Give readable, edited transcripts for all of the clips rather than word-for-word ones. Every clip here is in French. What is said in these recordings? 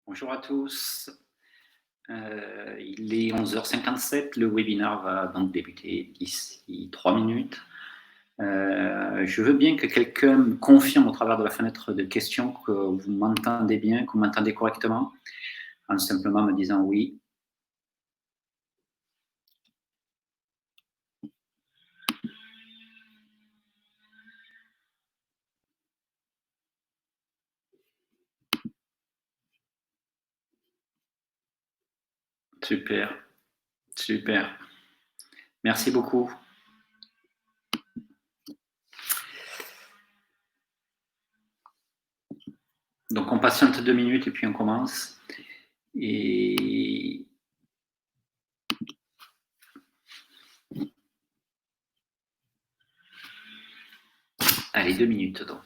Bonjour à tous. Il est 11h57. Le webinaire va donc débuter d'ici 3 minutes. Je veux bien que quelqu'un me confirme au travers de la fenêtre de questions que vous m'entendez bien, que vous m'entendez correctement, en simplement me disant oui. Super, super. Merci beaucoup. Donc on patiente 2 minutes et puis on commence. Et allez, 2 minutes donc.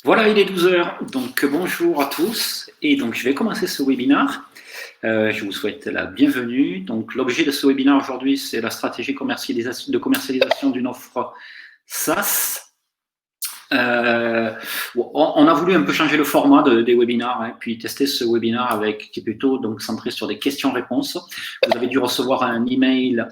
Voilà, il est 12h, donc bonjour à tous, et donc je vais commencer ce webinaire. Je vous souhaite la bienvenue. Donc l'objet de ce webinaire aujourd'hui, c'est la stratégie de commercialisation d'une offre SaaS. On a voulu un peu changer le format des webinaires, hein, puis tester ce webinaire qui est plutôt donc centré sur des questions-réponses. Vous avez dû recevoir un email.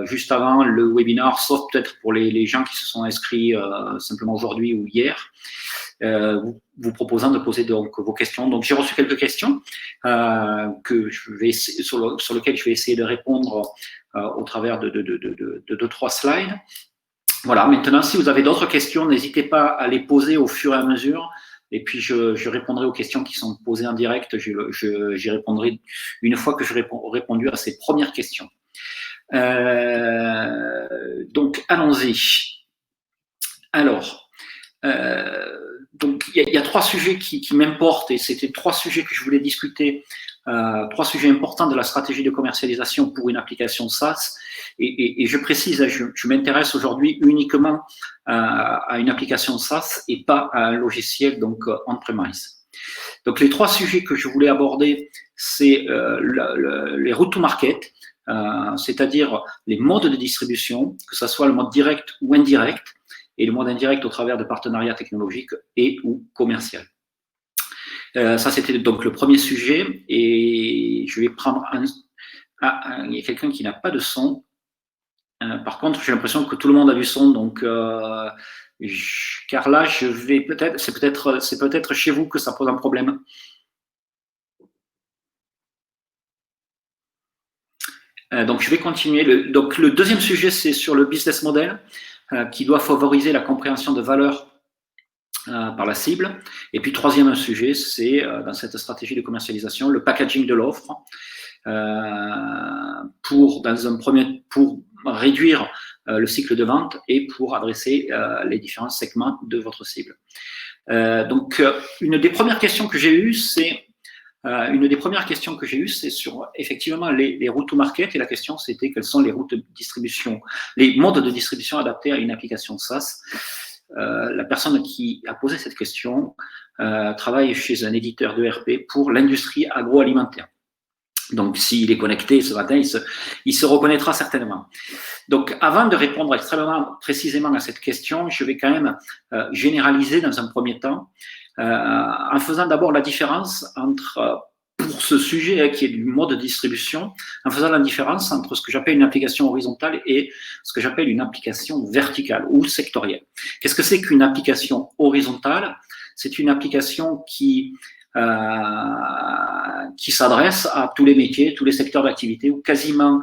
Juste avant le webinaire, sauf peut-être pour les gens qui se sont inscrits simplement aujourd'hui ou hier, vous proposant de poser donc vos questions. Donc j'ai reçu quelques questions sur lesquelles je vais essayer de répondre au travers de 2-3 slides. Voilà, maintenant si vous avez d'autres questions, n'hésitez pas à les poser au fur et à mesure. Et puis, je répondrai aux questions qui sont posées en direct. J'y répondrai une fois que j'aurai répondu à ces premières questions. Donc, allons-y. Alors, donc il y a 3 sujets qui m'importent et c'était 3 sujets que je voulais discuter, 3 sujets importants de la stratégie de commercialisation pour une application SaaS. Et je précise, je m'intéresse aujourd'hui uniquement à une application SaaS et pas à un logiciel donc on-premise. Donc les 3 sujets que je voulais aborder, c'est les routes to market, c'est-à-dire les modes de distribution, que ce soit le mode direct ou indirect, et le mode indirect au travers de partenariats technologiques et ou commerciaux. Ça, c'était donc le premier sujet. Et je vais prendre il y a quelqu'un qui n'a pas de son. Par contre, j'ai l'impression que tout le monde a du son. Donc, car là, c'est peut-être chez vous que ça pose un problème. Donc, je vais continuer. Donc, le deuxième sujet, c'est sur le business model qui doit favoriser la compréhension de valeur par la cible. Et puis, troisième sujet, c'est dans cette stratégie de commercialisation, le packaging de l'offre pour réduire le cycle de vente et pour adresser les différents segments de votre cible. Donc, une des premières questions que j'ai eues, c'est sur effectivement les routes to market, et la question c'était quelles sont les routes de distribution, les modes de distribution adaptés à une application SaaS. La personne qui a posé cette question travaille chez un éditeur d'ERP pour l'industrie agroalimentaire. Donc, s'il est connecté ce matin, il se reconnaîtra certainement. Donc, avant de répondre extrêmement précisément à cette question, je vais quand même généraliser dans un premier temps, en faisant d'abord la différence entre, pour ce sujet qui est du mode de distribution, en faisant la différence entre ce que j'appelle une application horizontale et ce que j'appelle une application verticale ou sectorielle. Qu'est-ce que c'est qu'une application horizontale? C'est une application qui s'adresse à tous les métiers, tous les secteurs d'activité, ou quasiment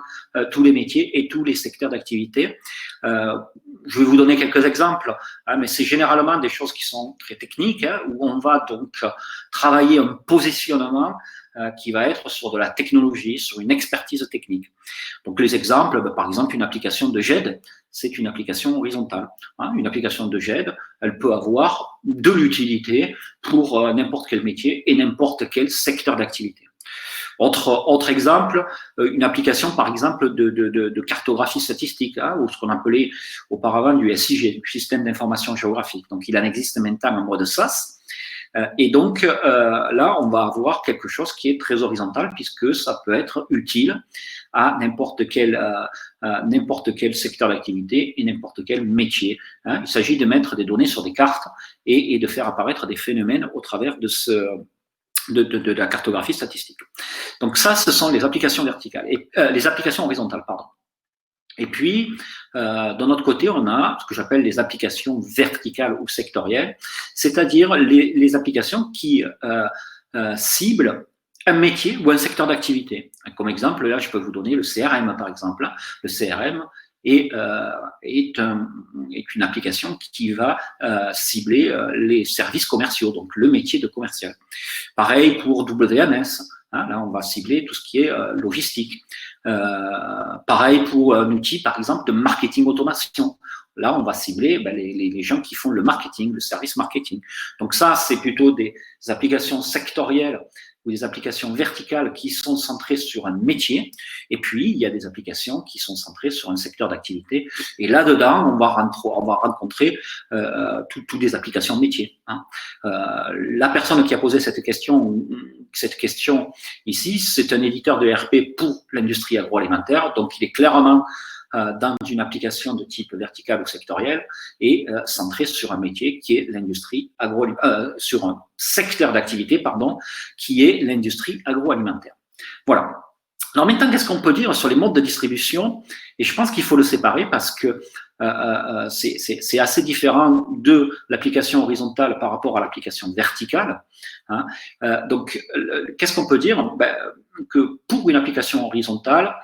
tous les métiers et tous les secteurs d'activité. Je vais vous donner quelques exemples, mais c'est généralement des choses qui sont très techniques, où on va donc travailler un positionnement qui va être sur de la technologie, sur une expertise technique. Donc les exemples, par exemple, une application de GED, c'est une application horizontale. Une application de GED, elle peut avoir de l'utilité pour n'importe quel métier et n'importe quel secteur d'activité. Autre exemple, une application par exemple de cartographie statistique, ou ce qu'on appelait auparavant du SIG, du système d'information géographique. Donc il en existe maintenant en mode SaaS. Et donc là, on va avoir quelque chose qui est très horizontal puisque ça peut être utile à n'importe quel secteur d'activité et n'importe quel métier. Il s'agit de mettre des données sur des cartes et de faire apparaître des phénomènes au travers de la cartographie statistique. Donc ça, ce sont les applications verticales et les applications horizontales, pardon. Et puis, d'un autre côté, on a ce que j'appelle les applications verticales ou sectorielles, c'est-à-dire les applications qui ciblent un métier ou un secteur d'activité. Comme exemple, là, je peux vous donner le CRM, par exemple. Le CRM est une application qui va cibler les services commerciaux, donc le métier de commercial. Pareil pour WMS. Là, on va cibler tout ce qui est logistique. Pareil pour un outil, par exemple, de marketing automation. Là, on va cibler les gens qui font le marketing, le service marketing. Donc ça, c'est plutôt des applications sectorielles ou des applications verticales qui sont centrées sur un métier. Et puis, il y a des applications qui sont centrées sur un secteur d'activité. Et là-dedans, on va rencontrer toutes les applications métiers. La personne qui a posé cette question ici, c'est un éditeur de ERP pour l'industrie agroalimentaire. Donc, il est clairement dans une application de type vertical ou sectoriel et centré sur un métier qui est l'industrie sur un secteur d'activité, qui est l'industrie agroalimentaire. Voilà. Alors maintenant, qu'est-ce qu'on peut dire sur les modes de distribution? Et je pense qu'il faut le séparer parce que c'est assez différent de l'application horizontale par rapport à l'application verticale. Donc, qu'est-ce qu'on peut dire? Que pour une application horizontale,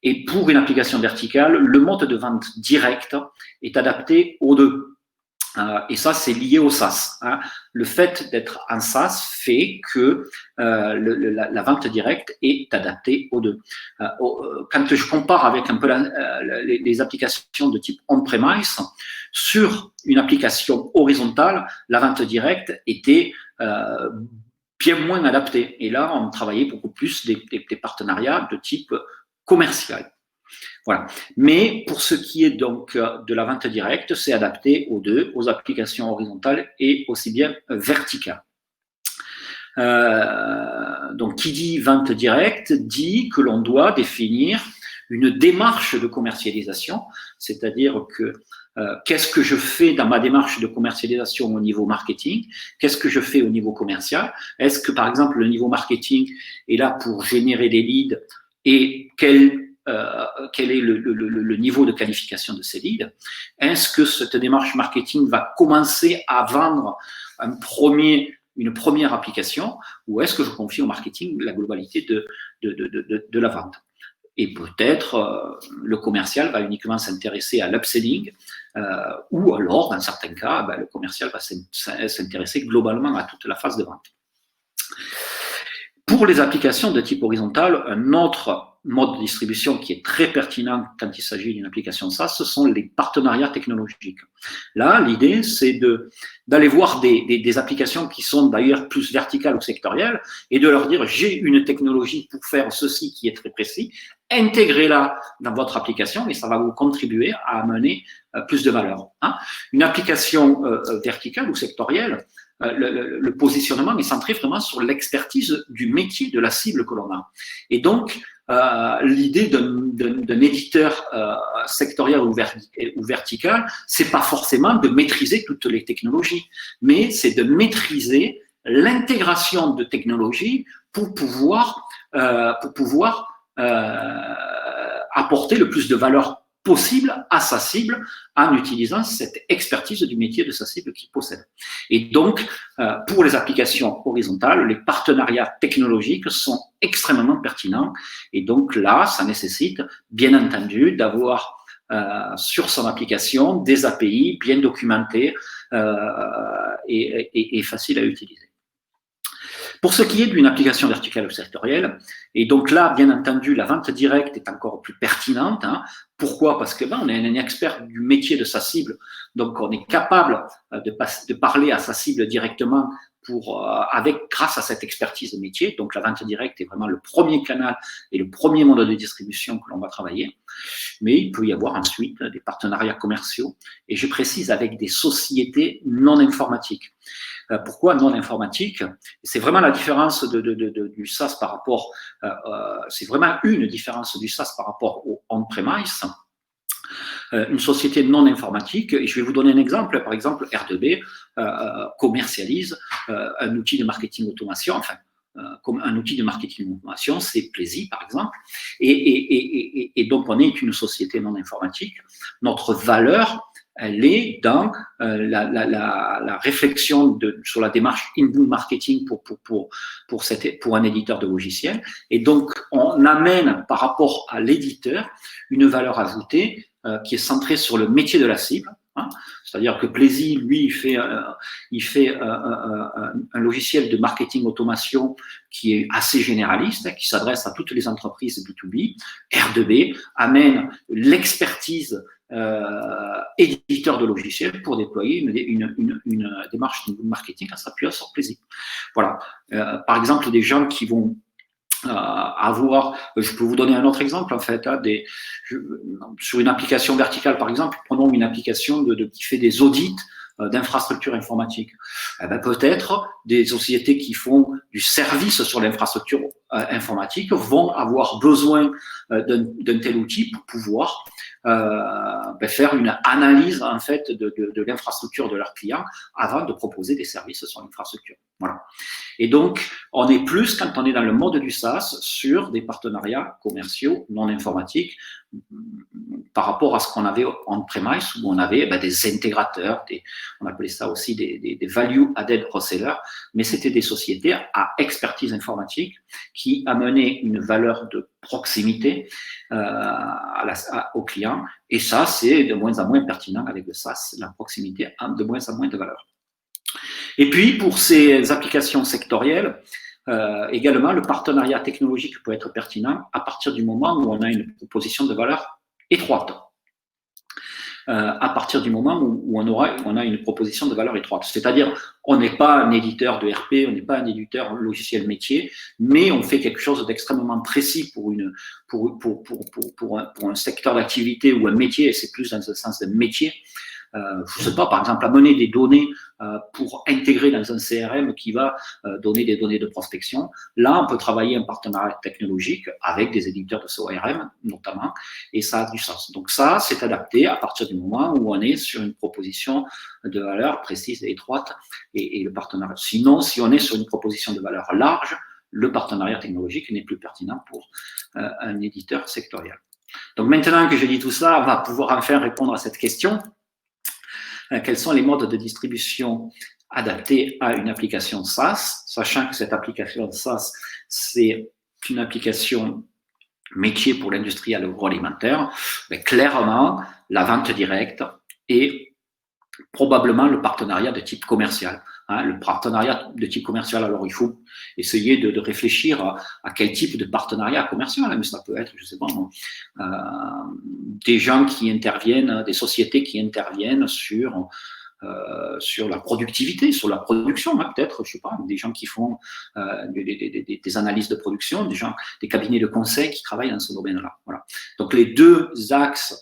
et pour une application verticale, le mode de vente direct est adapté aux deux. Et ça, c'est lié au SaaS. Le fait d'être en SaaS fait que la vente directe est adaptée aux deux. Quand je compare avec un peu les applications de type on-premise, sur une application horizontale, la vente directe était bien moins adaptée. Et là, on travaillait beaucoup plus des partenariats de type commercial. Voilà. Mais pour ce qui est donc de la vente directe, c'est adapté aux deux, aux applications horizontales et aussi bien verticales. Donc, qui dit vente directe dit que l'on doit définir une démarche de commercialisation, c'est-à-dire que qu'est-ce que je fais dans ma démarche de commercialisation au niveau marketing, qu'est-ce que je fais au niveau commercial, est-ce que par exemple le niveau marketing est là pour générer des leads et quel est le niveau de qualification de ces leads? Est-ce que cette démarche marketing va commencer à vendre une première application ou est-ce que je confie au marketing la globalité de la vente? Et peut-être le commercial va uniquement s'intéresser à l'upselling ou alors, dans certains cas, le commercial va s'intéresser globalement à toute la phase de vente. Pour les applications de type horizontal, un autre mode de distribution qui est très pertinent quand il s'agit d'une application SaaS, ce sont les partenariats technologiques. Là, l'idée, c'est d'aller voir des applications qui sont d'ailleurs plus verticales ou sectorielles et de leur dire, j'ai une technologie pour faire ceci qui est très précis, intégrez-la dans votre application et ça va vous contribuer à amener plus de valeur. Hein. Une application verticale ou sectorielle, le positionnement est centré vraiment sur l'expertise du métier de la cible que l'on a. Et donc, l'idée d'un éditeur sectoriel ou vertical, c'est pas forcément de maîtriser toutes les technologies, mais c'est de maîtriser l'intégration de technologies pour pouvoir apporter le plus de valeur possible à sa cible en utilisant cette expertise du métier de sa cible qu'il possède. Et donc, pour les applications horizontales, les partenariats technologiques sont extrêmement pertinents. Et donc là, ça nécessite, bien entendu, d'avoir sur son application des API bien documentés et faciles à utiliser. Pour ce qui est d'une application verticale ou sectorielle, et donc là, bien entendu, la vente directe est encore plus pertinente. Hein. Pourquoi? Parce que on est un expert du métier de sa cible, donc on est capable de parler à sa cible directement grâce à cette expertise de métier. Donc la vente directe est vraiment le premier canal et le premier mode de distribution que l'on va travailler. Mais il peut y avoir ensuite des partenariats commerciaux, et je précise avec des sociétés non informatiques. Pourquoi non informatique? C'est vraiment la différence du SaaS par rapport, c'est vraiment une différence du SaaS par rapport au on-premise. Une société non informatique, et je vais vous donner un exemple, par exemple R2B commercialise un outil de marketing automation, enfin, comme un outil de marketing automation, c'est Plaisy par exemple, et donc on est une société non informatique. Notre valeur, elle est dans la réflexion sur la démarche inbound marketing pour un éditeur de logiciels. Et donc, on amène par rapport à l'éditeur une valeur ajoutée qui est centrée sur le métier de la cible. Hein. C'est-à-dire que Plaisy, lui, il fait un logiciel de marketing automation qui est assez généraliste, qui s'adresse à toutes les entreprises B2B. R2B amène l'expertise éditeur de logiciels pour déployer une démarche de marketing en s'appuyant sur Plaisy. Voilà. Par exemple, des gens qui vont je peux vous donner un autre exemple en fait, hein, sur une application verticale par exemple, prenons une application qui fait des audits d'infrastructures informatiques. Eh ben, peut-être des sociétés qui font du service sur l'infrastructure informatique vont avoir besoin d'un tel outil pour pouvoir faire une analyse en fait de l'infrastructure de leurs clients avant de proposer des services sur l'infrastructure. Voilà. Et donc, on est plus, quand on est dans le mode du SaaS, sur des partenariats commerciaux non informatiques par rapport à ce qu'on avait on-premise, où on avait des intégrateurs, on appelait ça aussi des value-added resellers, mais c'était des sociétés à expertise informatique qui amenaient une valeur de proximité aux clients. Et ça, c'est de moins en moins pertinent avec le SaaS. La proximité a de moins en moins de valeur. Et puis, pour ces applications sectorielles, également, le partenariat technologique peut être pertinent à partir du moment où on a une proposition de valeur étroite. À partir du moment où on a une proposition de valeur étroite. C'est-à-dire, on n'est pas un éditeur de RP, on n'est pas un éditeur logiciel métier, mais on fait quelque chose d'extrêmement précis pour un secteur d'activité ou un métier, et c'est plus dans le sens d'un métier. Je ne sais pas, par exemple, amener des données pour intégrer dans un CRM qui va donner des données de prospection. Là, on peut travailler un partenariat technologique avec des éditeurs de CRM, notamment, et ça a du sens. Donc ça, c'est adapté à partir du moment où on est sur une proposition de valeur précise et étroite et le partenariat. Sinon, si on est sur une proposition de valeur large, le partenariat technologique n'est plus pertinent pour un éditeur sectoriel. Donc maintenant que j'ai dit tout ça, on va pouvoir enfin répondre à cette question. Quels sont les modes de distribution adaptés à une application SaaS, sachant que cette application SaaS, c'est une application métier pour l'industrie agroalimentaire. Clairement, la vente directe et probablement le partenariat de type commercial. Hein, le partenariat de type commercial, alors il faut essayer de réfléchir à quel type de partenariat commercial, mais ça peut être, je sais pas, des gens qui interviennent, des sociétés qui interviennent sur la productivité, sur la production, hein, peut-être, je sais pas, des gens qui font des analyses de production, des cabinets de conseil qui travaillent dans ce domaine-là. Voilà. Donc les deux axes,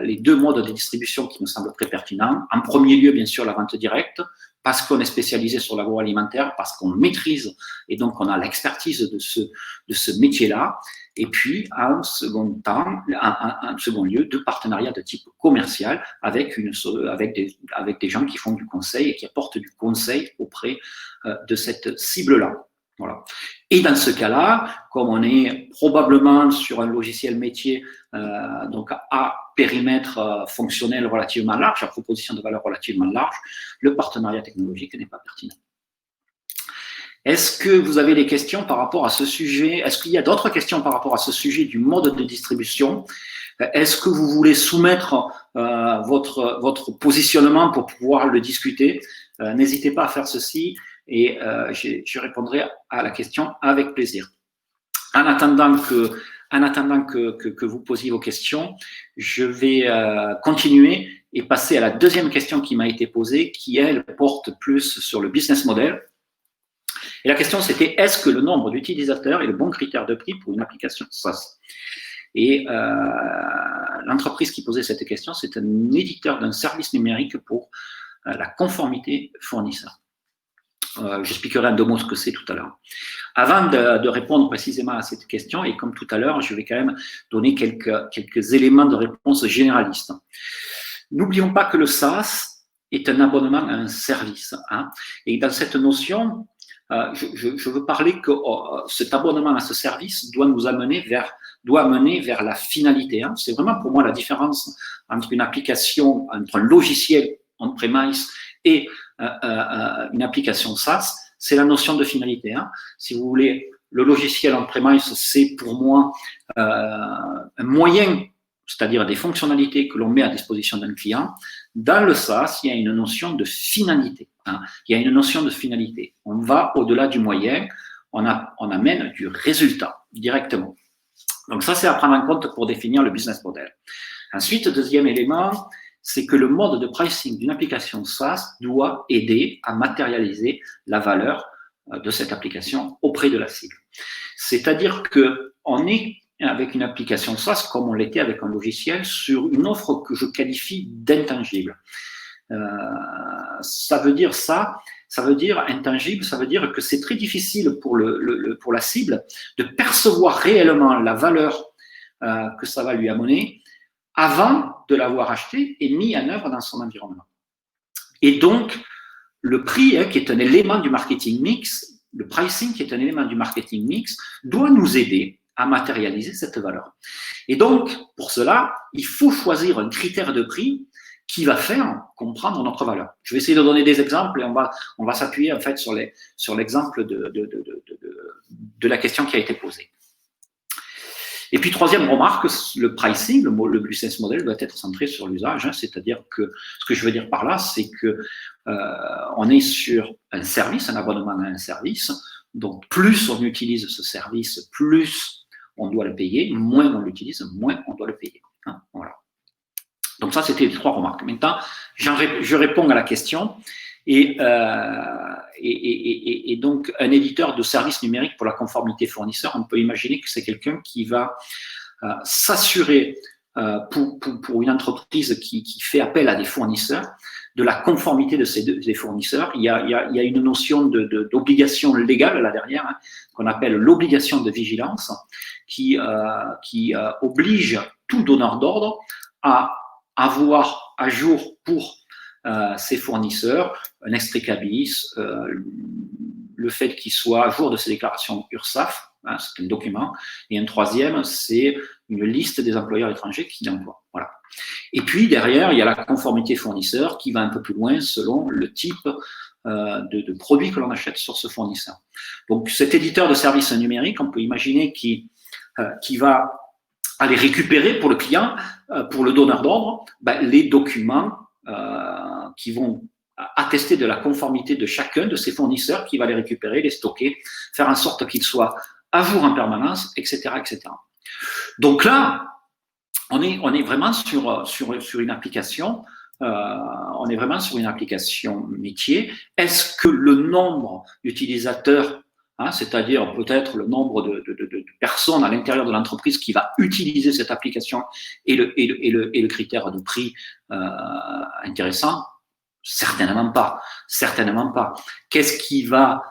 les deux modes de distribution qui me semblent très pertinents. En premier lieu, bien sûr, la vente directe, parce qu'on est spécialisé sur l'agroalimentaire, parce qu'on maîtrise et donc on a l'expertise de ce métier-là. Et puis, en second lieu, de partenariats de type commercial avec des gens qui font du conseil et qui apportent du conseil auprès de cette cible-là. Voilà. Et dans ce cas-là, comme on est probablement sur un logiciel métier, donc à périmètre fonctionnel relativement large, à proposition de valeur relativement large, le partenariat technologique n'est pas pertinent. Est-ce que vous avez des questions par rapport à ce sujet? Est-ce qu'il y a d'autres questions par rapport à ce sujet du mode de distribution? Est-ce que vous voulez soumettre votre positionnement pour pouvoir le discuter? N'hésitez pas à faire ceci et je répondrai à la question avec plaisir. En attendant que vous posiez vos questions, je vais continuer et passer à la deuxième question qui m'a été posée, qui, elle, porte plus sur le business model. Et la question, c'était, est-ce que le nombre d'utilisateurs est le bon critère de prix pour une application SaaS? Et l'entreprise qui posait cette question, c'est un éditeur d'un service numérique pour la conformité fournisseur. J'expliquerai en 2 mots ce que c'est tout à l'heure. Avant de répondre précisément à cette question, et comme tout à l'heure, je vais quand même donner quelques éléments de réponse généralistes. N'oublions pas que le SaaS est un abonnement à un service. Hein, et dans cette notion, je veux parler que cet abonnement à ce service doit mener vers la finalité. Hein. C'est vraiment pour moi la différence entre une application, entre un logiciel on-premise et une application SaaS, c'est la notion de finalité. Hein. Si vous voulez, le logiciel on-premise, c'est pour moi un moyen, c'est-à-dire des fonctionnalités que l'on met à disposition d'un client. Dans le SaaS, il y a une notion de finalité. Hein. Il y a une notion de finalité. On va au-delà du moyen, on amène du résultat directement. Donc ça, c'est à prendre en compte pour définir le business model. Ensuite, deuxième élément, c'est que le mode de pricing d'une application SaaS doit aider à matérialiser la valeur de cette application auprès de la cible. C'est-à-dire qu'on est avec une application SaaS, comme on l'était avec un logiciel, sur une offre que je qualifie d'intangible. Ça veut dire intangible, ça veut dire que c'est très difficile pour la cible de percevoir réellement la valeur que ça va lui amener avant de l'avoir acheté et mis en œuvre dans son environnement. Et donc, le prix, qui est un élément du marketing mix, le pricing, qui est un élément du marketing mix, doit nous aider à matérialiser cette valeur. Et donc, pour cela, il faut choisir un critère de prix qui va faire comprendre notre valeur. Je vais essayer de donner des exemples et on va s'appuyer en fait sur l'exemple de la question qui a été posée. Et puis, troisième remarque, le pricing, le business model doit être centré sur l'usage, hein, c'est-à-dire que ce que je veux dire par là, c'est que on est sur un service, un abonnement à un service, donc plus on utilise ce service, plus on doit le payer, moins on l'utilise, moins on doit le payer. Hein, voilà. Donc ça, c'était les 3 remarques. Maintenant, je réponds à la question. Et donc, un éditeur de services numériques pour la conformité fournisseur, on peut imaginer que c'est quelqu'un qui va s'assurer pour une entreprise qui fait appel à des fournisseurs de la conformité de des fournisseurs. Il y a une notion d'obligation légale là derrière, hein, qu'on appelle l'obligation de vigilance, qui oblige tout donneur d'ordre à avoir à jour pour ses fournisseurs un extrait cabis, le fait qu'il soit à jour de ses déclarations URSSAF, hein, c'est un document, et un troisième, c'est une liste des employeurs étrangers qu'il emploie. Voilà. Et puis derrière, il y a la conformité fournisseur qui va un peu plus loin selon le type de produit que l'on achète sur ce fournisseur. Donc cet éditeur de services numériques, on peut imaginer qui va aller récupérer pour le client, pour le donneur d'ordre, les documents qui vont attester de la conformité de chacun de ses fournisseurs qui va les récupérer, les stocker, faire en sorte qu'ils soient à jour en permanence, etc., etc. Donc là, on est vraiment sur une application, on est vraiment sur une application métier. Est-ce que le nombre d'utilisateurs, c'est-à-dire peut-être le nombre de personnes à l'intérieur de l'entreprise qui va utiliser cette application et le critère de prix intéressant? Certainement pas. Certainement pas. Qu'est-ce qui va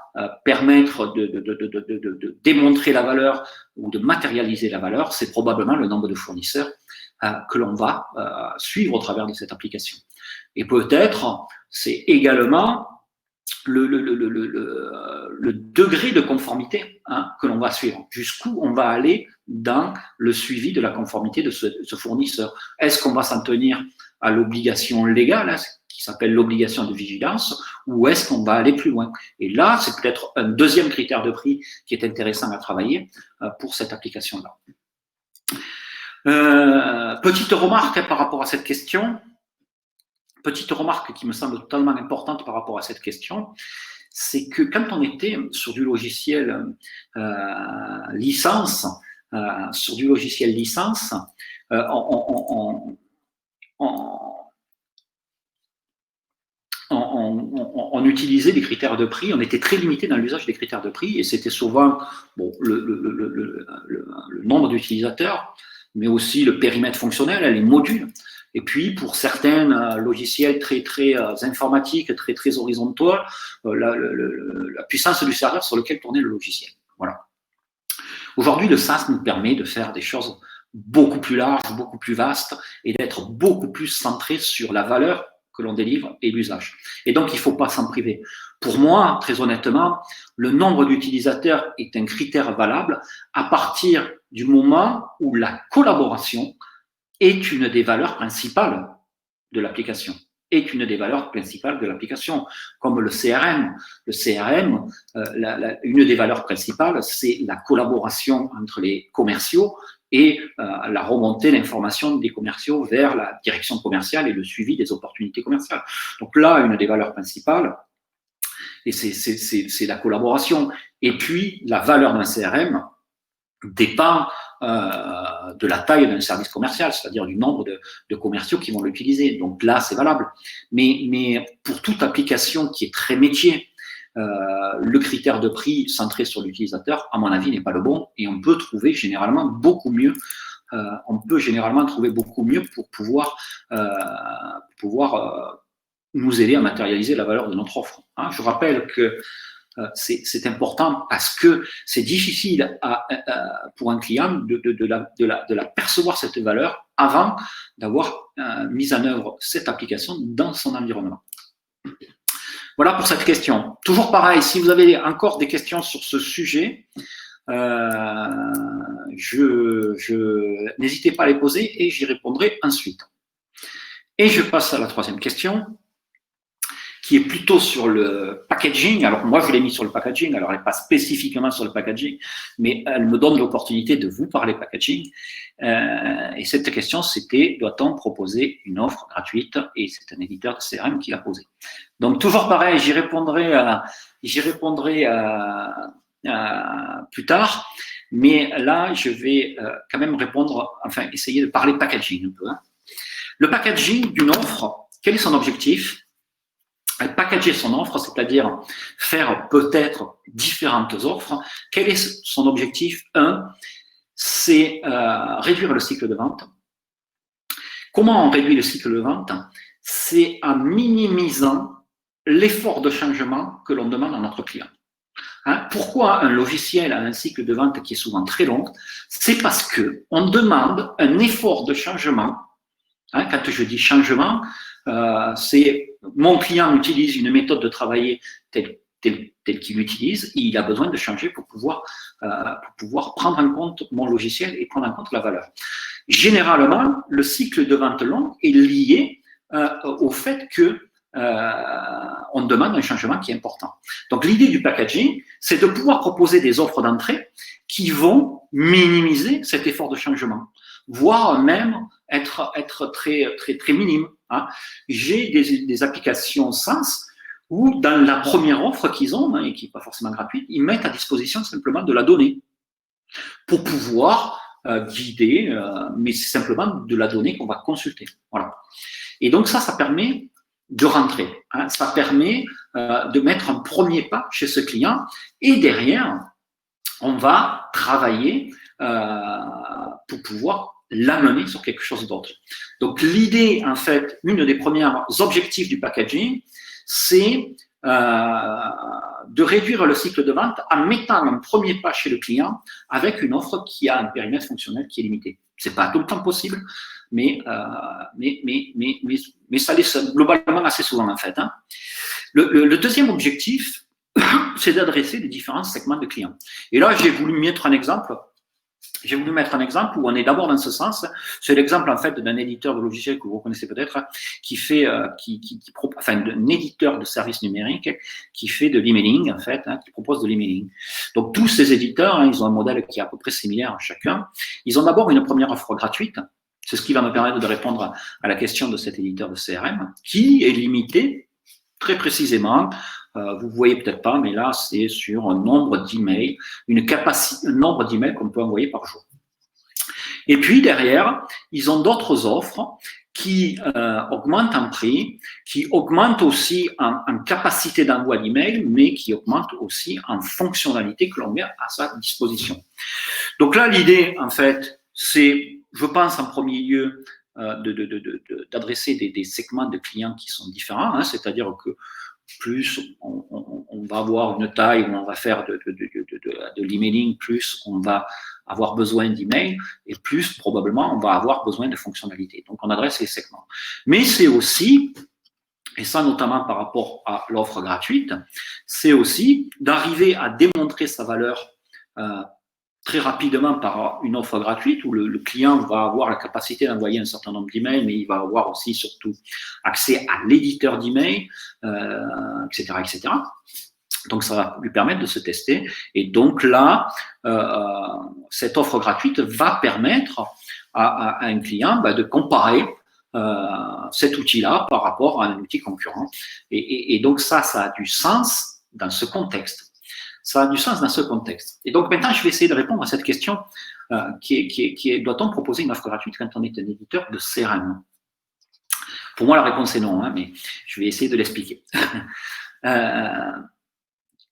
permettre de démontrer la valeur ou de matérialiser la valeur? C'est probablement le nombre de fournisseurs que l'on va suivre au travers de cette application. Et peut-être, c'est également le degré de conformité que l'on va suivre. Jusqu'où on va aller dans le suivi de la conformité de ce fournisseur. Est-ce qu'on va s'en tenir à l'obligation légale, qui s'appelle l'obligation de vigilance, ou est-ce qu'on va aller plus loin? Et là, c'est peut-être un deuxième critère de prix qui est intéressant à travailler pour cette application-là. Petite remarque par rapport à cette question, petite remarque qui me semble totalement importante par rapport à cette question, c'est que quand on était sur du logiciel licence, on utilisait des critères de prix, on était très limité dans l'usage des critères de prix, et c'était souvent le nombre d'utilisateurs, mais aussi le périmètre fonctionnel, les modules. Et puis, pour certains logiciels très informatiques, très horizontaux, la puissance du serveur sur lequel tournait le logiciel. Voilà. Aujourd'hui, le SaaS nous permet de faire des choses beaucoup plus larges, beaucoup plus vastes, et d'être beaucoup plus centré sur la valeur que l'on délivre et l'usage. Et donc, il ne faut pas s'en priver. Pour moi, très honnêtement, le nombre d'utilisateurs est un critère valable à partir du moment où la collaboration est une des valeurs principales de l'application. Une comme le CRM. Le CRM, une des valeurs principales, c'est la collaboration entre les commerciaux et la remontée d'informations des commerciaux vers la direction commerciale et le suivi des opportunités commerciales. Donc là, une des valeurs principales, et c'est la collaboration. Et puis, la valeur d'un CRM dépend de la taille d'un service commercial, c'est-à-dire du nombre de commerciaux qui vont l'utiliser. Donc là, c'est valable. Mais pour toute application qui est très métier, le critère de prix centré sur l'utilisateur, à mon avis, n'est pas le bon, et on peut trouver généralement beaucoup mieux. Pour pouvoir nous aider à matérialiser la valeur de notre offre. Je rappelle que c'est important parce que c'est difficile pour un client de la percevoir cette valeur avant d'avoir mis en œuvre cette application dans son environnement. Voilà pour cette question. Toujours pareil, si vous avez encore des questions sur ce sujet, n'hésitez pas à les poser et j'y répondrai ensuite. Et je passe à la troisième question, qui est plutôt sur le packaging. Alors moi, je l'ai mis sur le packaging, alors elle n'est pas spécifiquement sur le packaging, mais elle me donne l'opportunité de vous parler packaging. Et cette question, c'était, doit-on proposer une offre gratuite? Et c'est un éditeur de CRM qui l'a posé. Donc toujours pareil, j'y répondrai plus tard, mais là, je vais quand même essayer de parler packaging un peu. Le packaging d'une offre, quel est son objectif? Packager son offre, c'est-à-dire faire peut-être différentes offres. Quel est son objectif? C'est réduire le cycle de vente. Comment on réduit le cycle de vente? C'est en minimisant l'effort de changement que l'on demande à notre client. Pourquoi un logiciel a un cycle de vente qui est souvent très long? C'est parce qu'on demande un effort de changement. Quand je dis changement, c'est mon client utilise une méthode de travailler telle qu'il utilise, et il a besoin de changer pour pouvoir prendre en compte mon logiciel et prendre en compte la valeur. Généralement, le cycle de vente long est lié au fait que on demande un changement qui est important. Donc l'idée du packaging, c'est de pouvoir proposer des offres d'entrée qui vont minimiser cet effort de changement. voire même être très, très, très minime. Hein. J'ai des applications SaaS où, dans la première offre qu'ils ont, et qui n'est pas forcément gratuite, ils mettent à disposition simplement de la donnée pour pouvoir guider, mais c'est simplement de la donnée qu'on va consulter. Voilà. Et donc ça permet de rentrer. Hein. Ça permet de mettre un premier pas chez ce client et derrière, on va travailler pour pouvoir l'amener sur quelque chose d'autre. Donc l'idée, en fait, une des premières objectifs du packaging, c'est de réduire le cycle de vente en mettant un premier pas chez le client avec une offre qui a un périmètre fonctionnel qui est limité. C'est pas tout le temps possible, mais ça l'est globalement assez souvent en fait. Hein. Le deuxième objectif, c'est d'adresser les différents segments de clients. Et là, j'ai voulu mettre un exemple. J'ai voulu mettre un exemple où on est d'abord dans ce sens. C'est l'exemple en fait d'un éditeur de logiciels que vous connaissez peut-être, qui fait, enfin, d'un éditeur de services numériques qui fait de l'emailing en fait, qui propose de l'emailing. Donc tous ces éditeurs, ils ont un modèle qui est à peu près similaire à chacun. Ils ont d'abord une première offre gratuite. C'est ce qui va me permettre de répondre à la question de cet éditeur de CRM, qui est limité très précisément. Vous voyez peut-être pas, mais là, c'est sur un nombre d'emails, un nombre d'emails qu'on peut envoyer par jour. Et puis, derrière, ils ont d'autres offres qui augmentent en prix, qui augmentent aussi en capacité d'envoi d'emails, mais qui augmentent aussi en fonctionnalité que l'on met à sa disposition. Donc là, l'idée, en fait, c'est, je pense en premier lieu, d'adresser des segments de clients qui sont différents, hein, c'est-à-dire que plus on va avoir une taille où on va faire de l'emailing, plus on va avoir besoin d'email et plus probablement on va avoir besoin de fonctionnalités. Donc on adresse les segments. Mais c'est aussi, et ça notamment par rapport à l'offre gratuite, c'est aussi d'arriver à démontrer sa valeur très rapidement par une offre gratuite où le client va avoir la capacité d'envoyer un certain nombre d'emails, mais il va avoir aussi surtout accès à l'éditeur d'emails, etc., etc. Donc ça va lui permettre de se tester. Et donc là, cette offre gratuite va permettre à un client de comparer cet outil-là par rapport à un outil concurrent. Et donc ça a du sens dans ce contexte. Ça a du sens dans ce contexte. Et donc maintenant, je vais essayer de répondre à cette question qui est doit-on proposer une offre gratuite quand on est un éditeur de CRM? Pour moi, la réponse est non, hein, mais je vais essayer de l'expliquer.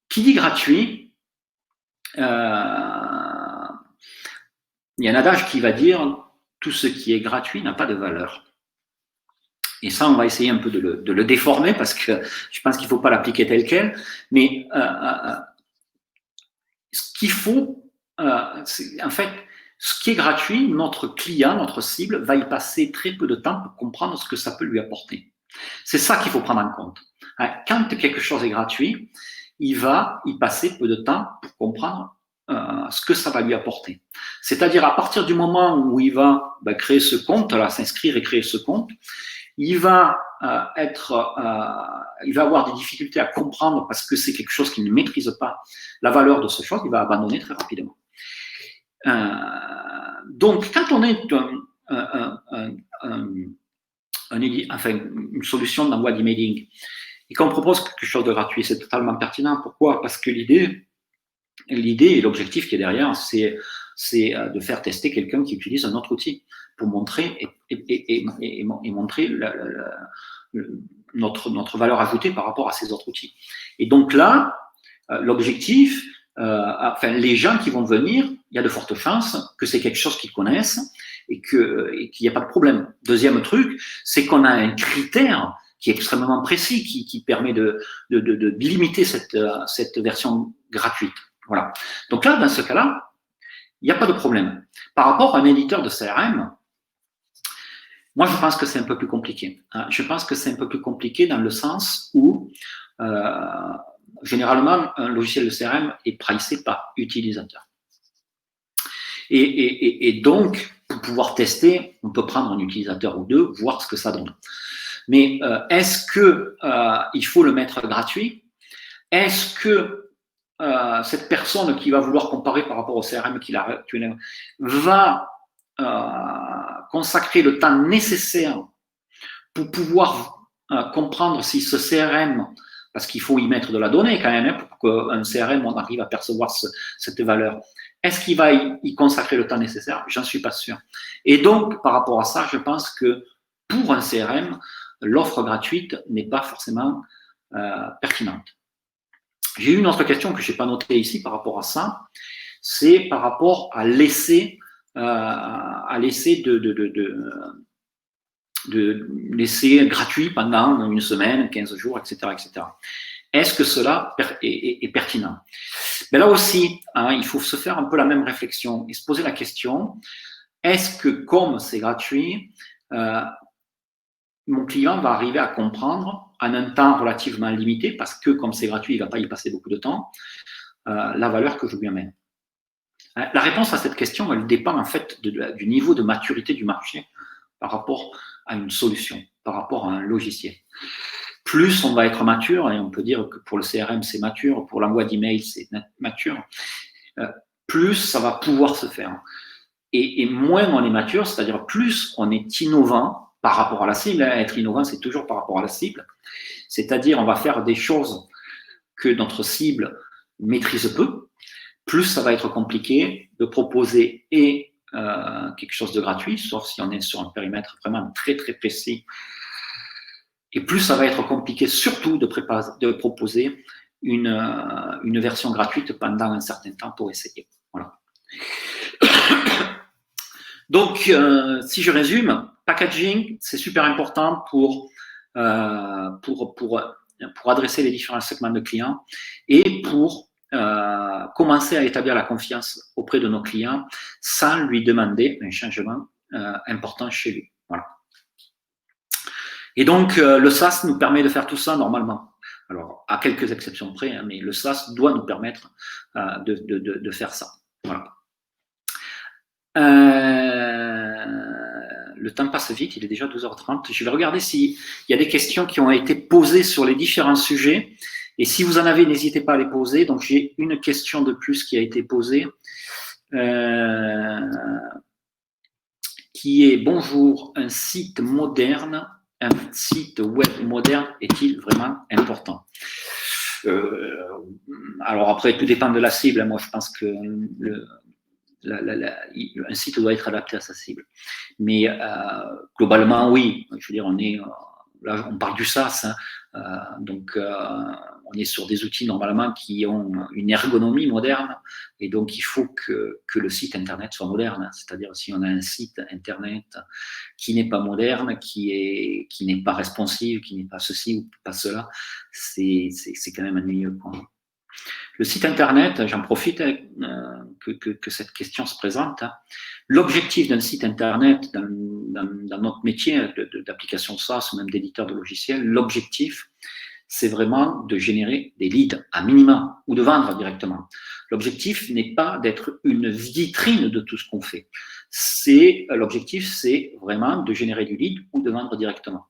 Qui dit gratuit, il y a un adage qui va dire tout ce qui est gratuit n'a pas de valeur. Et ça, on va essayer un peu de le déformer parce que je pense qu'il ne faut pas l'appliquer tel quel, mais ce qu'il faut, en fait, ce qui est gratuit, notre client, notre cible, va y passer très peu de temps pour comprendre ce que ça peut lui apporter. C'est ça qu'il faut prendre en compte. Quand quelque chose est gratuit, il va y passer peu de temps pour comprendre ce que ça va lui apporter. C'est-à-dire à partir du moment où il va créer ce compte, là, s'inscrire et créer ce compte, il va il va avoir des difficultés à comprendre parce que c'est quelque chose qu'il ne maîtrise pas la valeur de ce chose, il va abandonner très rapidement. Donc, quand on est une solution d'envoi d'emailing et qu'on propose quelque chose de gratuit, c'est totalement pertinent. Pourquoi? Parce que l'idée et l'objectif qui est derrière, c'est de faire tester quelqu'un qui utilise un autre outil pour montrer et montrer notre valeur ajoutée par rapport à ces autres outils. Et donc là, l'objectif, les gens qui vont venir, il y a de fortes chances que c'est quelque chose qu'ils connaissent et qu'il n'y a pas de problème. Deuxième truc, c'est qu'on a un critère qui est extrêmement précis, qui permet de limiter cette version gratuite. Voilà. Donc là, dans ce cas-là, il n'y a pas de problème. Par rapport à un éditeur de CRM, moi, je pense que c'est un peu plus compliqué. Je pense que c'est un peu plus compliqué dans le sens où, généralement, un logiciel de CRM est pricé par utilisateur. Et donc, pour pouvoir tester, on peut prendre un utilisateur ou deux, voir ce que ça donne. Mais est-ce qu'il faut le mettre gratuit? Est-ce que cette personne qui va vouloir comparer par rapport au CRM qu'il a va consacrer le temps nécessaire pour pouvoir comprendre si ce CRM, parce qu'il faut y mettre de la donnée quand même, hein, pour qu'un CRM, on arrive à percevoir cette valeur. Est-ce qu'il va y consacrer le temps nécessaire? J'en suis pas sûr. Et donc, par rapport à ça, je pense que pour un CRM, l'offre gratuite n'est pas forcément pertinente. J'ai eu une autre question que je n'ai pas notée ici par rapport à ça, c'est par rapport à l'essai de l'essai gratuit pendant une semaine, 15 jours, etc. etc. Est-ce que cela est pertinent? Mais là aussi, hein, il faut se faire un peu la même réflexion et se poser la question, est-ce que comme c'est gratuit, mon client va arriver à comprendre en un temps relativement limité, parce que comme c'est gratuit, il ne va pas y passer beaucoup de temps, la valeur que je lui amène? La réponse à cette question, elle dépend en fait du niveau de maturité du marché par rapport à une solution, par rapport à un logiciel. Plus on va être mature, et on peut dire que pour le CRM c'est mature, pour l'envoi d'email c'est mature, plus ça va pouvoir se faire. Et moins on est mature, c'est-à-dire plus on est innovant par rapport à la cible. Être innovant, c'est toujours par rapport à la cible. C'est-à-dire on va faire des choses que notre cible maîtrise peu, plus ça va être compliqué de proposer quelque chose de gratuit, sauf si on est sur un périmètre vraiment très très précis. Et plus ça va être compliqué surtout de proposer une version gratuite pendant un certain temps pour essayer. Voilà. Donc, si je résume, packaging, c'est super important pour adresser les différents segments de clients et pour commencer à établir la confiance auprès de nos clients sans lui demander un changement important chez lui. Voilà. Et donc, le SaaS nous permet de faire tout ça normalement. Alors, à quelques exceptions près, hein, mais le SaaS doit nous permettre de faire ça. Voilà. Le temps passe vite, il est déjà 12h30. Je vais regarder s'il y a des questions qui ont été posées sur les différents sujets. Et si vous en avez, n'hésitez pas à les poser. Donc, j'ai une question de plus qui a été posée. Qui est « Bonjour, un site moderne, un site web moderne est-il vraiment important ?» Alors après, tout dépend de la cible. Moi, je pense que un site doit être adapté à sa cible. Mais globalement, oui. Je veux dire, là, on parle du SaaS. Hein, donc, on est sur des outils normalement qui ont une ergonomie moderne. Et donc, il faut que le site Internet soit moderne. C'est-à-dire, si on a un site Internet qui n'est pas moderne, qui n'est pas responsive, qui n'est pas ceci ou pas cela, c'est quand même ennuyeux, quoi. Le site Internet, j'en profite que cette question se présente. Hein. L'objectif d'un site Internet, dans notre métier d'application SaaS ou même d'éditeur de logiciels, l'objectif, c'est vraiment de générer des leads à minima ou de vendre directement. L'objectif n'est pas d'être une vitrine de tout ce qu'on fait. L'objectif, c'est vraiment de générer du lead ou de vendre directement.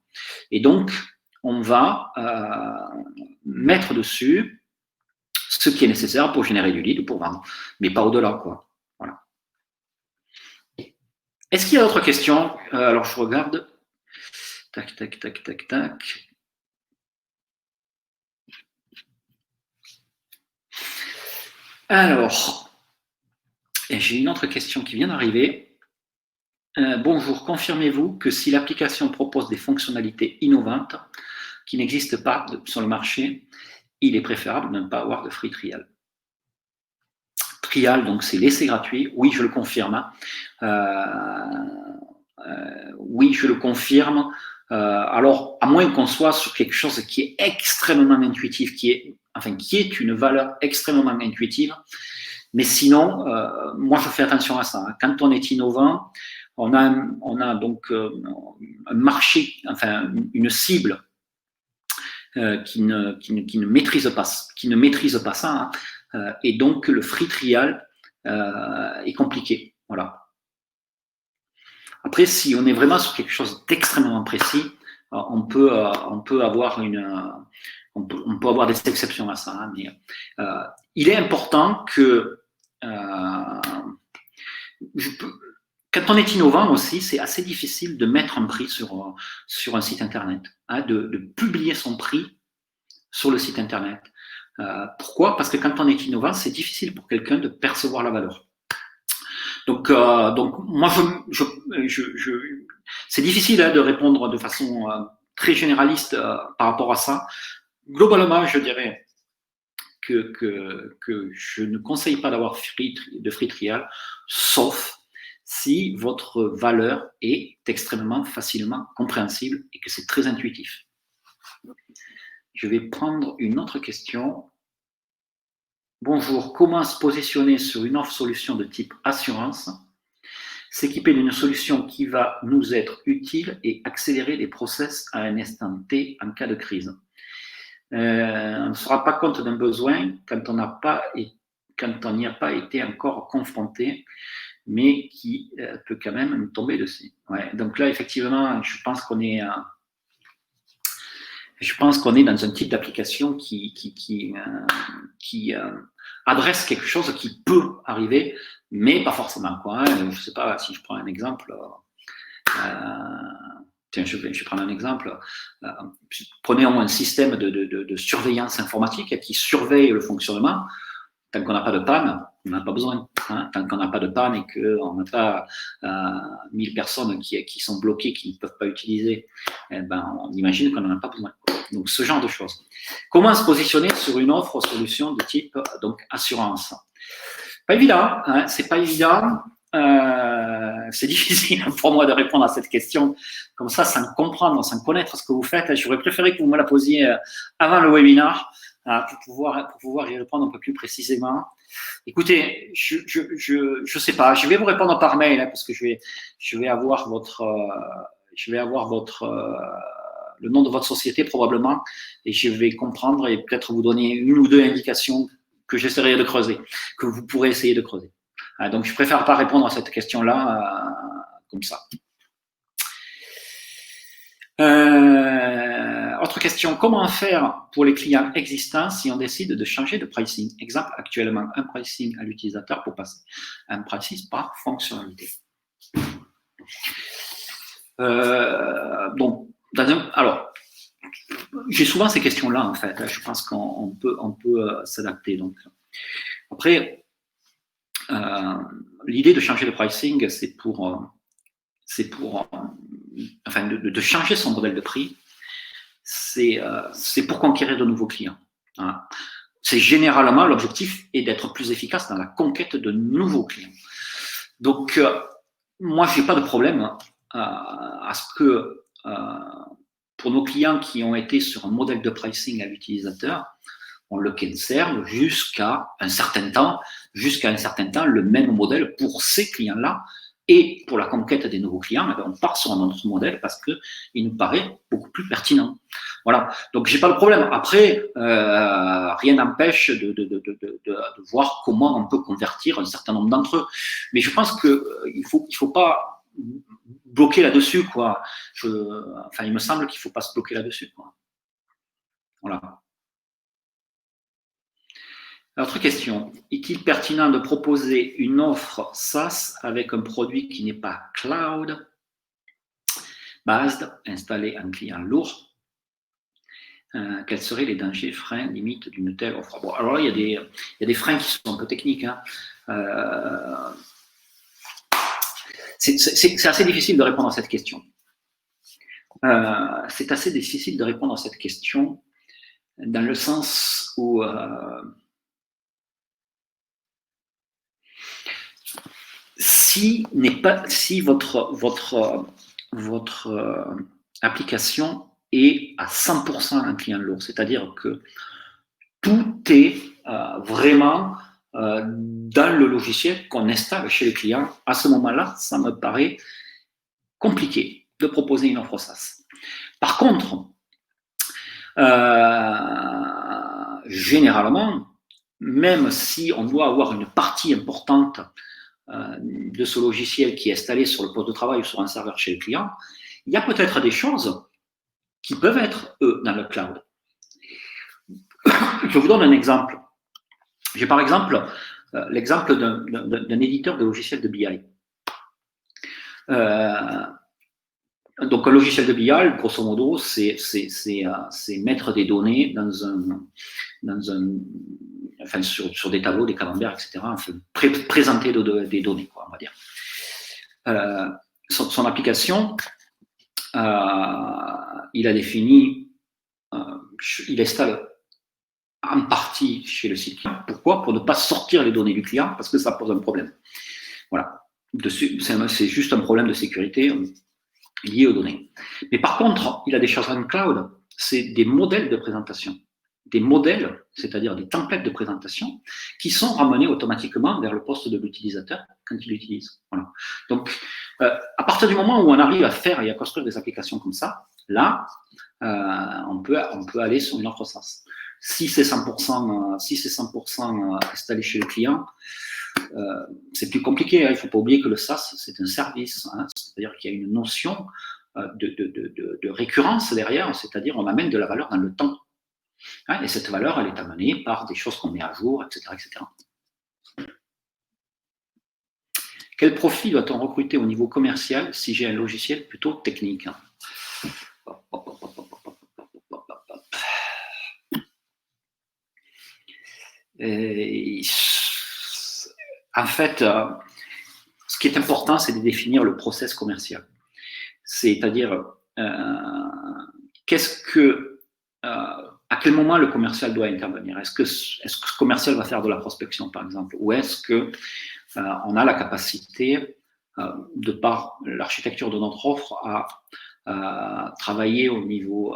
Et donc, on va mettre dessus ce qui est nécessaire pour générer du lead ou pour vendre, mais pas au-delà, quoi. Voilà. Est-ce qu'il y a d'autres questions? Alors, je regarde. Tac, tac, tac, tac, tac. Alors, j'ai une autre question qui vient d'arriver. Bonjour, confirmez-vous que si l'application propose des fonctionnalités innovantes qui n'existent pas sur le marché, il est préférable de ne pas avoir de free trial? Trial, donc c'est l'essai gratuit. Oui, je le confirme. Oui, je le confirme. Alors, à moins qu'on soit sur quelque chose qui est extrêmement intuitif, qui est une valeur extrêmement intuitive. Mais sinon, moi, je fais attention à ça. Quand on est innovant, on a donc un marché, enfin une cible qui ne maîtrise pas ça, hein, et donc le free trial est compliqué. Voilà. Après, si on est vraiment sur quelque chose d'extrêmement précis, on peut avoir des exceptions à ça. Hein, mais il est important que quand on est innovant aussi, c'est assez difficile de mettre un prix sur un site internet, hein, de publier son prix sur le site internet. Pourquoi? Parce que quand on est innovant, c'est difficile pour quelqu'un de percevoir la valeur. Donc moi, c'est difficile, hein, de répondre de façon très généraliste par rapport à ça. Globalement, je dirais que je ne conseille pas d'avoir de free trial, sauf si votre valeur est extrêmement facilement compréhensible et que c'est très intuitif. Je vais prendre une autre question. Bonjour, comment se positionner sur une offre solution de type assurance? S'équiper d'une solution qui va nous être utile et accélérer les process à un instant T en cas de crise. On ne se rend pas compte d'un besoin quand on n'y a pas été encore confronté, mais qui peut quand même nous tomber dessus. Ouais, donc là, effectivement, je pense qu'on est dans un type d'application qui adresse quelque chose qui peut arriver, mais pas forcément, quoi, hein. Je ne sais pas, si je prends un exemple, tiens, je vais prendre un exemple. Prenez un système de surveillance informatique qui surveille le fonctionnement. Tant qu'on n'a pas de panne, on n'a pas besoin. Hein. Tant qu'on n'a pas de panne et qu'on n'a pas 1000 personnes qui sont bloquées, qui ne peuvent pas utiliser, on imagine qu'on n'en a pas besoin. Donc, ce genre de choses. Comment se positionner sur une offre ou solution de type donc, assurance? Pas évident, hein, c'est pas évident. C'est difficile pour moi de répondre à cette question comme ça, sans comprendre, sans connaître ce que vous faites. J'aurais préféré que vous me la posiez avant le webinaire pour pouvoir y répondre un peu plus précisément. Écoutez, je sais pas, je vais vous répondre par mail, hein, parce que je vais avoir le nom de votre société probablement, et je vais comprendre et peut-être vous donner une ou deux indications que j'essaierai de creuser, que vous pourrez essayer de creuser. Donc, je préfère pas répondre à cette question-là comme ça. Autre question, comment faire pour les clients existants si on décide de changer de pricing? Exemple, actuellement, un pricing à l'utilisateur pour passer à un pricing par fonctionnalité. Donc, alors, j'ai souvent ces questions-là, en fait. Je pense qu'on peut s'adapter. Donc, après, l'idée de changer de pricing, c'est pour de changer son modèle de prix, c'est pour conquérir de nouveaux clients. Hein. C'est généralement l'objectif est d'être plus efficace dans la conquête de nouveaux clients. Donc, moi, je n'ai pas de problème à ce que pour nos clients qui ont été sur un modèle de pricing à l'utilisateur, on le conserve jusqu'à un certain temps, le même modèle pour ces clients-là. Et pour la conquête des nouveaux clients, on part sur un autre modèle parce qu'il nous paraît beaucoup plus pertinent. Voilà. Donc, j'ai pas de problème. Après, rien n'empêche de voir comment on peut convertir un certain nombre d'entre eux. Mais je pense qu'il faut pas bloquer là-dessus, quoi. Il me semble qu'il faut pas se bloquer là-dessus, quoi. Voilà. Autre question, est-il pertinent de proposer une offre SaaS avec un produit qui n'est pas cloud based, installé en client lourd? Quels seraient les dangers, freins, limites d'une telle offre? Bon, alors là, il y a des freins qui sont un peu techniques. Hein. C'est assez difficile de répondre à cette question. C'est assez difficile de répondre à cette question dans le sens où si votre application est à 100% un client lourd, c'est-à-dire que tout est vraiment dans le logiciel qu'on installe chez les clients, à ce moment-là, ça me paraît compliqué de proposer une offre SaaS. Par contre, généralement, même si on doit avoir une partie importante de ce logiciel qui est installé sur le poste de travail ou sur un serveur chez le client, il y a peut-être des choses qui peuvent être, dans le cloud. Je vous donne un exemple. J'ai par exemple l'exemple d'un éditeur de logiciels de BI. Donc, un logiciel de BI, grosso modo, c'est mettre des données enfin, sur des tableaux, des camemberts, etc. Enfin, présenter des données, quoi, on va dire. Son application, il a défini, il installe en partie chez le site client. Pourquoi? Pour ne pas sortir les données du client, parce que ça pose un problème. Voilà. C'est juste un problème de sécurité lié aux données. Mais par contre, il a des choses en cloud, c'est des modèles de présentation. Des modèles, c'est-à-dire des templates de présentation, qui sont ramenés automatiquement vers le poste de l'utilisateur quand il l'utilise. Voilà. Donc, à partir du moment où on arrive à faire et à construire des applications comme ça, là, on peut aller sur une offre SaaS. Si c'est 100%, installé chez le client, c'est plus compliqué. Hein. Il ne faut pas oublier que le SaaS, c'est un service. Hein. C'est-à-dire qu'il y a une notion de récurrence derrière, c'est-à-dire on amène de la valeur dans le temps. Hein, et cette valeur, elle est amenée par des choses qu'on met à jour, etc., etc. Quel profil doit-on recruter au niveau commercial si j'ai un logiciel plutôt technique? En fait, ce qui est important, c'est de définir le process commercial. C'est-à-dire, à quel moment le commercial doit intervenir? Est-ce que le commercial va faire de la prospection, par exemple? Ou est-ce qu'on a la capacité, de par l'architecture de notre offre, à travailler au niveau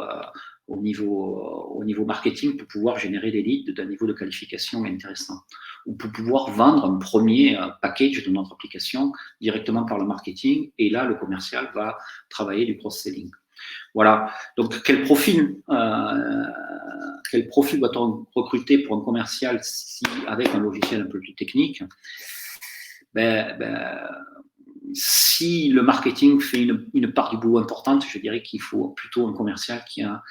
marketing pour pouvoir générer des leads d'un niveau de qualification intéressant, ou pour pouvoir vendre un premier package de notre application directement par le marketing, et là, le commercial va travailler du cross-selling. Voilà. Donc, quel profil doit-on recruter pour un commercial avec un logiciel un peu plus technique? Si le marketing fait une part du boulot importante, je dirais qu'il faut plutôt un commercial qui a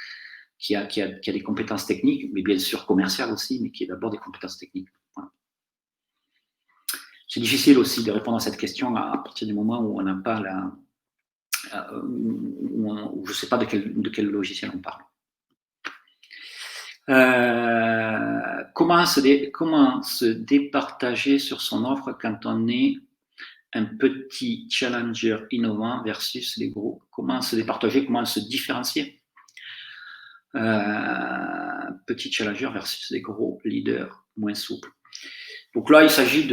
des compétences techniques, mais bien sûr commerciales aussi, mais qui a d'abord des compétences techniques. Voilà. C'est difficile aussi de répondre à cette question à partir du moment où on n'a pas où je ne sais pas de quel logiciel on parle. Comment se départager sur son offre quand on est un petit challenger innovant versus les gros? Comment se départager, comment se différencier? Petit challenger versus des gros leaders moins souples. Donc là, il s'agit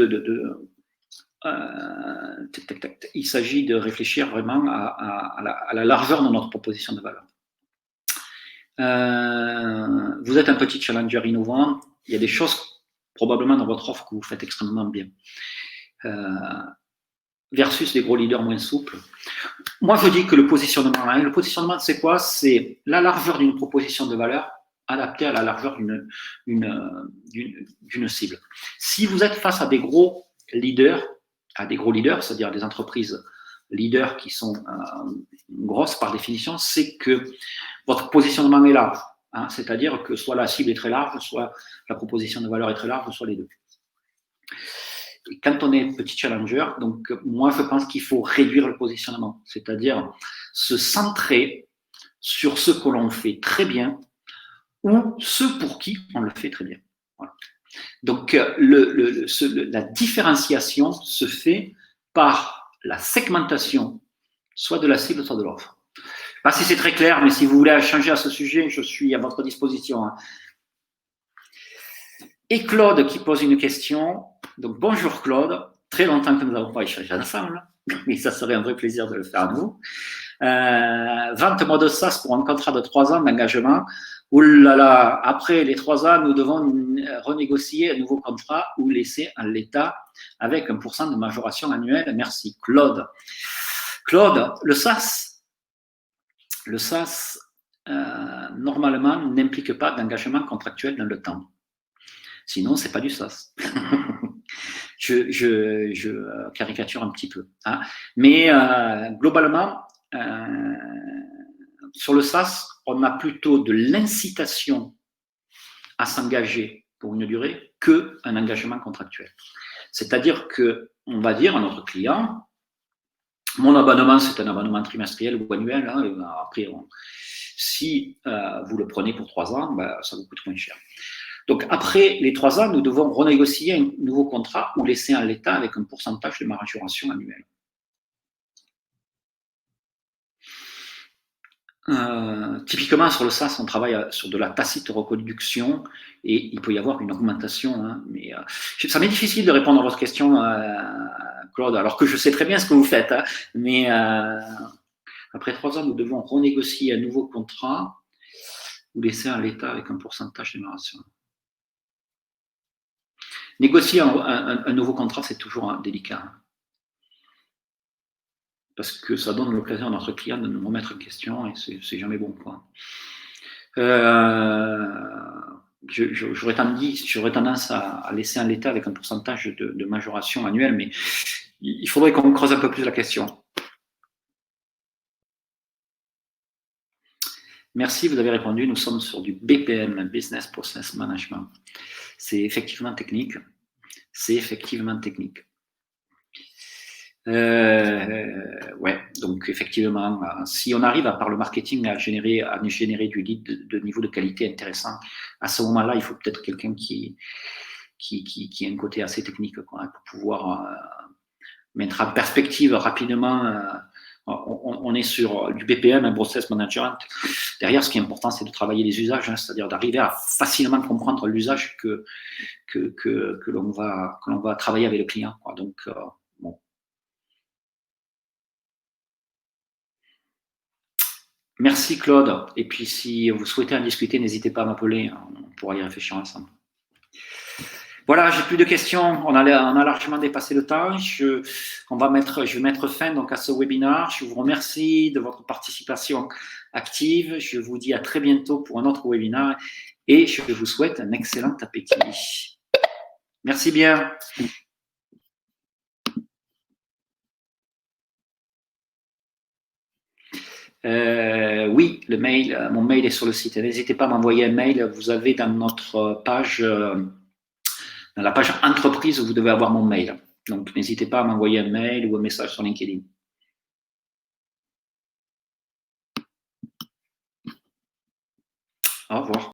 il s'agit de réfléchir vraiment à la largeur de notre proposition de valeur. Vous êtes un petit challenger innovant, il y a des choses probablement dans votre offre que vous faites extrêmement bien. Versus les gros leaders moins souples. Moi, je dis que le positionnement, c'est quoi? C'est la largeur d'une proposition de valeur adaptée à la largeur d'une cible. Si vous êtes face à des gros leaders, c'est-à-dire des entreprises leaders qui sont grosses par définition, c'est que votre positionnement est large. Hein, c'est-à-dire que soit la cible est très large, soit la proposition de valeur est très large, soit les deux. Et quand on est petit challenger, donc moi je pense qu'il faut réduire le positionnement, c'est-à-dire se centrer sur ce que l'on fait très bien ou ceux pour qui on le fait très bien. Voilà. Donc la différenciation se fait par la segmentation, soit de la cible, soit de l'offre. Je ne sais pas si c'est très clair, mais si vous voulez échanger à ce sujet, je suis à votre disposition. Hein. Et Claude qui pose une question. Donc, bonjour Claude, très longtemps que nous n'avons pas échangé ensemble, mais ça serait un vrai plaisir de le faire à vous. Vente-moi de SaaS pour un contrat de 3 ans d'engagement. Ouh là là, après les 3 ans, nous devons renégocier un nouveau contrat ou laisser en l'état avec 1% de majoration annuelle. Merci Claude. Claude, le SaaS normalement n'implique pas d'engagement contractuel dans le temps. Sinon, ce n'est pas du SaaS. je caricature un petit peu. Hein. Mais globalement, sur le SaaS, on a plutôt de l'incitation à s'engager pour une durée qu'un engagement contractuel. C'est-à-dire qu'on va dire à notre client, Mon abonnement, c'est un abonnement trimestriel ou annuel. Hein, après, si vous le prenez pour 3 ans, ben, ça vous coûte moins cher. Donc, après les 3 ans, nous devons renégocier un nouveau contrat ou laisser en l'état avec un pourcentage de majoration annuelle. Typiquement, sur le SaaS, on travaille sur de la tacite reconduction et il peut y avoir une augmentation. Hein, mais ça m'est difficile de répondre à votre question, Claude, alors que je sais très bien ce que vous faites. Hein, mais après 3 ans, nous devons renégocier un nouveau contrat ou laisser en l'état avec un pourcentage de majoration. Négocier un nouveau contrat, c'est toujours délicat. Hein, parce que ça donne l'occasion à notre client de nous remettre en question et c'est jamais bon. Quoi. J'aurais tendance à laisser en l'état avec un pourcentage de majoration annuelle, mais il faudrait qu'on creuse un peu plus la question. Merci, vous avez répondu. Nous sommes sur du BPM, Business Process Management. C'est effectivement technique. C'est effectivement technique. Ouais, donc effectivement, si on arrive par le marketing à générer du lead de niveau de qualité intéressant, à ce moment-là, il faut peut-être quelqu'un qui a un côté assez technique quoi, pour pouvoir mettre en perspective rapidement. On est sur du BPM, un process management. Derrière, ce qui est important, c'est de travailler les usages, hein, c'est-à-dire d'arriver à facilement comprendre l'usage que l'on va travailler avec le client. Quoi. Donc, bon. Merci Claude. Et puis si vous souhaitez en discuter, n'hésitez pas à m'appeler. On pourra y réfléchir ensemble. Voilà, j'ai plus de questions. On a largement dépassé le temps. Je vais mettre fin donc à ce webinaire. Je vous remercie de votre participation active. Je vous dis à très bientôt pour un autre webinaire et je vous souhaite un excellent appétit. Merci bien. Oui, le mail, mon mail est sur le site. N'hésitez pas à m'envoyer un mail. Vous avez dans notre page, dans la page entreprise, vous devez avoir mon mail. Donc, n'hésitez pas à m'envoyer un mail ou un message sur LinkedIn. Au revoir.